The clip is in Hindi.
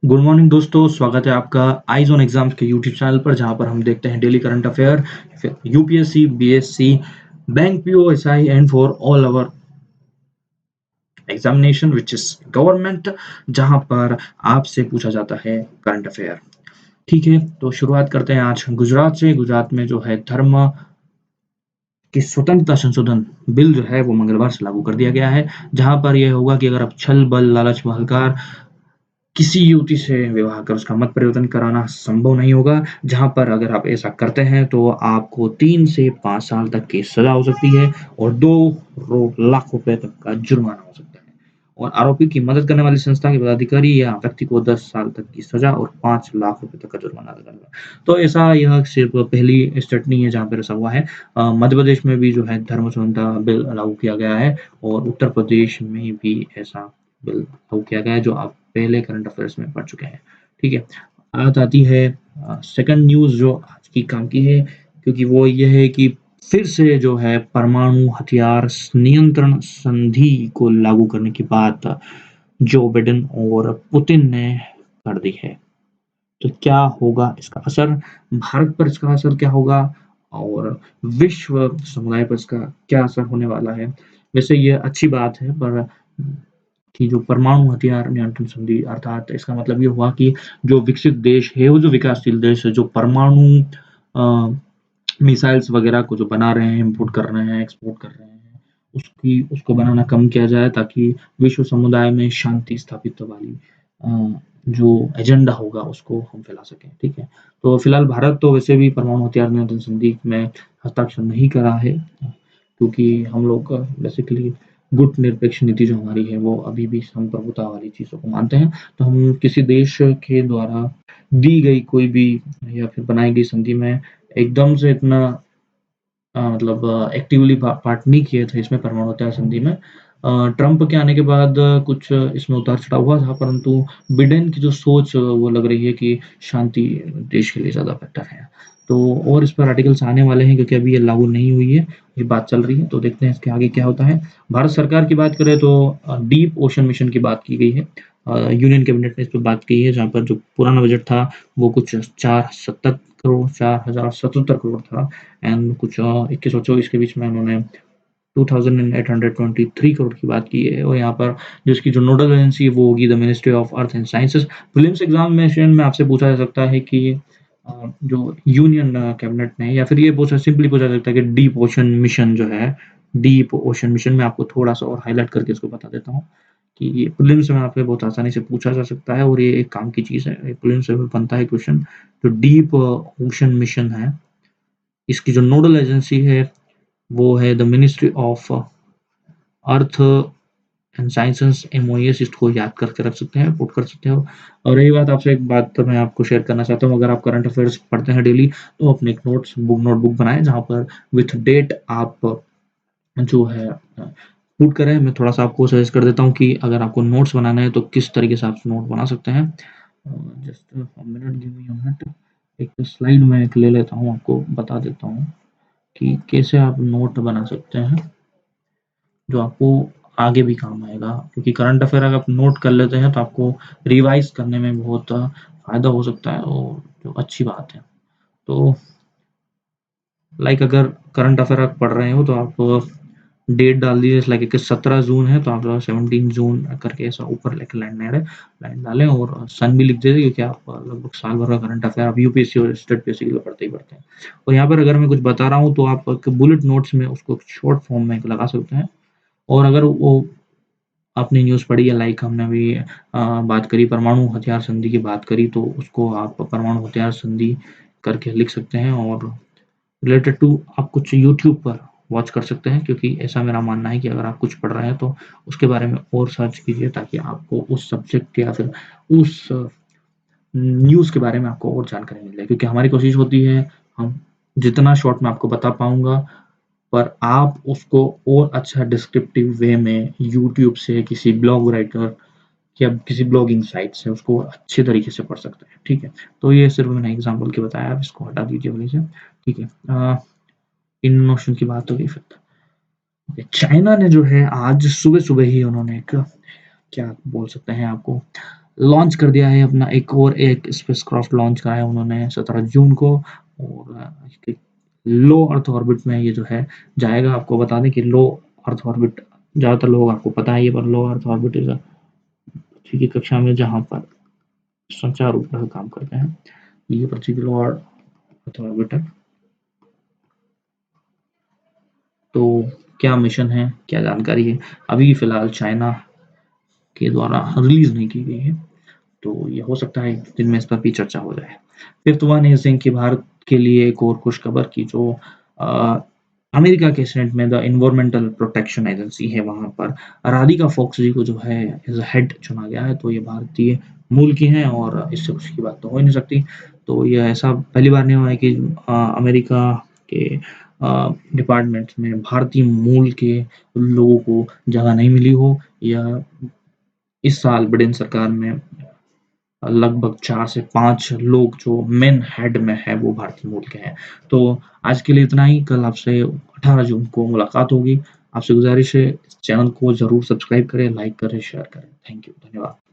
गुड मॉर्निंग दोस्तों, स्वागत है आपका आइज़ ऑन एग्जाम्स के यूट्यूब चैनल पर जहां पर हम देखते हैं daily current affair, UPSC, BSC, bank PO, SI and for all our examination which is government, जहां पर आपसे पूछा जाता है करंट अफेयर। ठीक है, तो शुरुआत करते हैं आज गुजरात से। गुजरात में जो है धर्म की स्वतंत्रता संशोधन बिल जो है वो मंगलवार से लागू कर दिया गया है, जहां पर यह होगा कि अगर आप छल, बल, लालच, बलात्कार किसी युवती से विवाह कर उसका मत परिवर्तन कराना संभव नहीं होगा, जहाँ पर अगर आप ऐसा करते हैं तो आपको 3 से 5 साल तक की सज़ा हो सकती है और 2 लाख रुपए तक का जुर्माना हो सकता है। और आरोपी की मदद करने वाली संस्था के पदाधिकारी या व्यक्ति को 10 साल तक की सज़ा और 5 लाख रुपए तक का जुर्माना अदा करना। तो ऐसा यह सिर्फ पहली स्टेट नहीं है जहाँ पर ऐसा हुआ है। मध्य प्रदेश में भी जो है धर्म स्वतंत्रता बिल लागू किया गया है और उत्तर प्रदेश में भी ऐसा बिल लागू किया गया है, जो आप पहले करंट अफेयर्स में पढ़ चुके हैं। ठीक है, बात आती है सेकंड न्यूज़ जो आज की काम की है, क्योंकि वो ये है कि फिर से जो है परमाणु हथियार नियंत्रण संधि को लागू करने की बात जो बिडेन और पुतिन ने कर दी है। तो क्या होगा इसका असर, भारत पर इसका असर क्या होगा और विश्व समुदाय पर इसका क्या असर होने वाला है। वैसे ये अच्छी बात है, पर कि जो परमाणु हथियार नियंत्रण संधि अर्थात इसका मतलब ये हुआ कि जो विकसित देश है, वो जो विकासशील देश है, जो परमाणु मिसाइल्स वगैरह को जो बना रहे हैं, इम्पोर्ट कर रहे हैं, एक्सपोर्ट कर रहे हैं, उसको बनाना कम किया जाए ताकि विश्व समुदाय में शांति स्थापित वाली जो एजेंडा होगा उसको हम फैला सकें। ठीक है, तो फिलहाल भारत तो वैसे भी परमाणु हथियार नियंत्रण संधि में हस्ताक्षर नहीं करा है, क्योंकि हम लोग बेसिकली गुटनिरपेक्ष नीति जो हमारी है वो अभी भी संप्रभुता वाली चीज़ों को मानते हैं। तो हम किसी देश के द्वारा दी गई कोई भी या फिर बनाई गई संधि में एकदम से इतना मतलब एक्टिवली पार्ट नहीं किए थे इसमें परमाणु हथियार संधि में। ट्रंप के आने के बाद कुछ इसमें उतार-चढ़ाव हुआ था, परंतु बिडेन की जो सोच वो लग रही है कि शांति देश के लिए ज़्यादा बेहतर है। तो और इस पर आर्टिकल्स आने वाले हैं, क्योंकि अभी ये लागू नहीं हुई है, ये बात चल रही है, तो देखते हैं इसके आगे क्या होता है। भारत सरकार की बात करें तो डीप ओशन मिशन की बात की गई है। यूनियन कैबिनेट ने इस पे बात की है, जहाँ पर जो पुराना बजट था वो कुछ 470 करोड़ 4077 करोड़ था, एंड कुछ 21 और 24 के बीच में उन्होंने 2823 करोड़ की बात की है। और यहाँ पर जिसकी जो नोडल एजेंसी है वो होगी the ministry of earth and sciences. Prelims examination में आपसे पूछा जा सकता है कि जो यूनियन कैबिनेट ने, या फिर ये सिंपली पूछा जा सकता है कि डीप ओशन मिशन जो है, डीप ओशन मिशन में आपको थोड़ा सा और हाईलाइट करके इसको बता देता हूँ कि ये प्रीलिम्स में आपसे बहुत आसानी से पूछा जा सकता है और ये एक काम की चीज़ है। प्रीलिम्स में बनता है क्वेश्चन। जो डीप ओशन मिशन है, इसकी जो नोडल एजेंसी है वो है the ministry of earth and sciences, MOS. इसको याद करके रख सकते हैं, पुट कर सकते हो। और रही बात, आपसे एक बात तो मैं आपको शेयर करना चाहता हूँ, अगर आप करंट अफेयर्स पढ़ते हैं डेली तो अपने एक नोटबुक बनाएं, जहाँ पर विथ डेट आप जो है पुट करें। मैं थोड़ा सा आपको सजेस्ट कर देता हूँ कि अगर आपको नोट्स बनाना है तो किस तरीके से आप नोट बना सकते हैं। Just minute, give me a minute. एक स्लाइड में एक ले लेता हूँ, आपको बता देता हूँ कि कैसे आप नोट बना सकते हैं जो आपको आगे भी काम आएगा, क्योंकि करंट अफेयर अगर आप नोट कर लेते हैं तो आपको रिवाइज करने में बहुत फ़ायदा हो सकता है और जो अच्छी बात है। तो लाइक अगर करंट अफेयर आप पढ़ रहे हो तो आप डेट डाल दीजिए, लाइक कि 17 जून है तो आप 17 जून करके ऐसा ऊपर एक लाइन डालें और सन भी लिख दीजिए, क्योंकि आप लगभग साल भर का करंट अफेयर आप यूपीएससी और स्टेट पीएससी के लिए पढ़ते ही पढ़ते हैं। और यहाँ पर अगर मैं कुछ बता रहा हूँ तो आप बुलेट नोट्स में उसको शॉर्ट फॉर्म में लगा सकते हैं। और अगर वो आपने न्यूज़ पढ़ी है, लाइक हमने अभी बात करी परमाणु हथियार संधि की बात करी, तो उसको आप परमाणु हथियार संधि करके लिख सकते हैं और रिलेटेड टू आप कुछ यूट्यूब पर वॉच कर सकते हैं, क्योंकि ऐसा मेरा मानना है कि अगर आप कुछ पढ़ रहे हैं तो उसके बारे में और सर्च कीजिए, ताकि आपको उस सब्जेक्ट या फिर उस न्यूज़ के बारे में आपको और जानकारी मिल जाए। क्योंकि हमारी कोशिश होती है हम जितना शॉर्ट में आपको बता पाऊँगा, पर आप उसको और अच्छा डिस्क्रिप्टिव वे में यूट्यूब से, किसी ब्लॉग राइटर या किसी ब्लॉगिंग साइट से उसको अच्छे तरीके से पढ़ सकते हैं। ठीक है, तो ये सिर्फ मैंने एग्जांपल के बताया, आप इसको हटा दीजिए वहीं से। ठीक है, इंडियन ओशन की बात हो गई। फिर चाइना ने जो है आज सुबह-सुबह ही उन्होंने एक क्या बोल सकते हैं आपको, लॉन्च कर दिया है अपना एक स्पेसक्राफ्ट लॉन्च करा है उन्होंने 17 जून को और इसके लो अर्थ ऑर्बिट में ये जो है जाएगा। आपको बता दें कि लो अर्थ ऑर्बिट ज़्यादातर लोग आपको पता है ये पर लो अर्थ ऑर्बिट इज़ पृथ्वी की कक्षा में जहाँ पर संचार उपग्रह काम करते हैं। ये पृथ्वी की लो अर्थ ऑर्बिट है। तो क्या मिशन है, क्या जानकारी है, अभी फ़िलहाल चाइना के द्वारा रिलीज़ नहीं की गई है। तो ये हो सकता है एक दिन में इस पर भी चर्चा हो जाए। फिफ्थ वन इज़ थिंक कि भारत के लिए एक और खुशखबर कि जो अ, अमेरिका के सेनेट में द एनवायरमेंटल प्रोटेक्शन एजेंसी है, वहाँ पर राधिका फॉक्स जी को जो है एज़ अ हेड चुना गया है, तो ये भारतीय मूल की हैं और इससे खुशी की बात तो हो ही नहीं सकती। तो ये ऐसा पहली बार नहीं हुआ है कि अमेरिका के डिपार्टमेंट्स में भारतीय मूल के लोगों को जगह नहीं मिली हो या इस साल बिडेन सरकार में लगभग 4 से 5 लोग जो मेन हेड में है वो भारतीय मूल के हैं। तो आज के लिए इतना ही, कल आपसे 18 जून को मुलाकात होगी। आपसे गुज़ारिश है इस चैनल को ज़रूर सब्सक्राइब करें, लाइक करें, शेयर करें। थैंक यू, धन्यवाद।